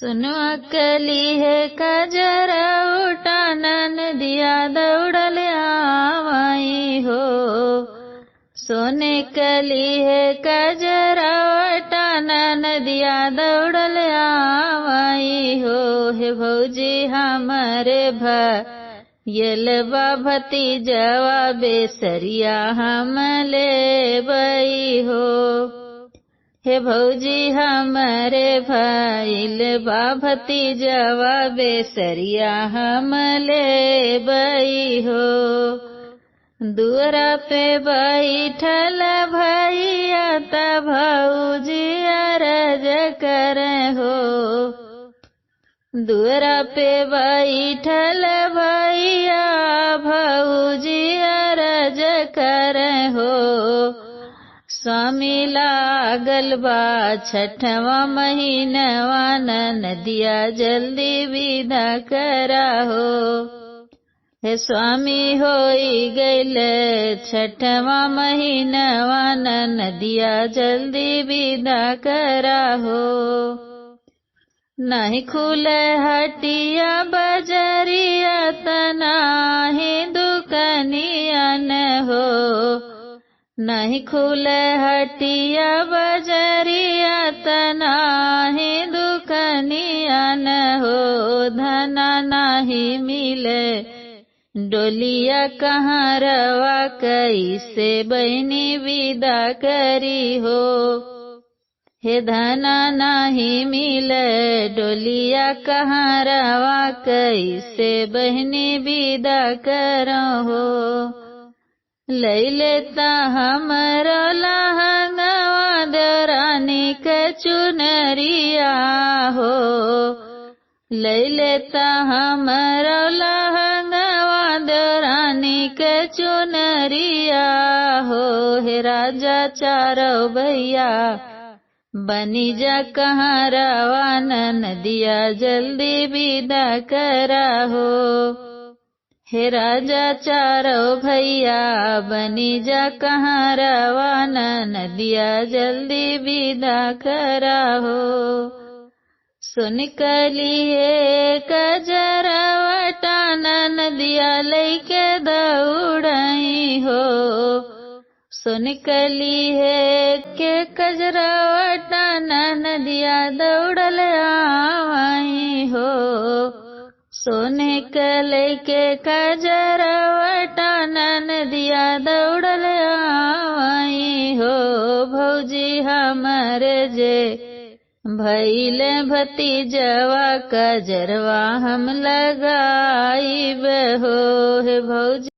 सुनो अकली है कजर उठानन दिया दौड़ल आवाई हो। सोने कली है कजर उठानन दिया दौड़ल आवाई हो। हे भौजी हमारे भयल भतीजवा बेसरिया हम ले बई हो। हे भौजी हमारे भइल भतीजवा बेसरिया हम ले बई हो। दुअरा पे बैठल भैया त भौजी अरज करे हो। दुअरा पे बैठल भैया भौजी अरज करे हो। स्वामी लागल बा छठवा महीनवा नदिया जल्दी विदा करा हो। हे स्वामी होई गईल छठवा महीनवा नदिया जल्दी विदा करा हो। नहीं खुले हटिया बजरिया तनाही दुकनिया न हो। नहीं खुले हटिया बजरिया तनाही दुकनिया न हो। धना नहीं मिले डोलिया कहाँ रवा कैसे बहनी विदा करी हो। हे धना नहीं मिले डोलिया कहाँ रवा कैसे बहनी विदा करो हो। लई लेता हमरो लहंगवा दरानी के चुनरिया हो। लई लेता हमरो लहंगवा दरानी के चुनरिया हो। हे राजा चारो भैया बनी जा कहाँ रवा नदिया जल्दी विदा करा हो। हे राजा चारो भैया बनी जा कहाँ रवा नदिया जल्दी विदा करा हो। सुन कली है कजरवटा नदिया लैके दौड़ई हो। सुन कली है के कजरवटा नदिया दौड़ल आवाई हो। सोने कले के कजरवटा नदिया दौड़ल आवाई हो। भौजी हमारे जे भइल भतीजवा कजरवा हम लगाई हो। हे भौजी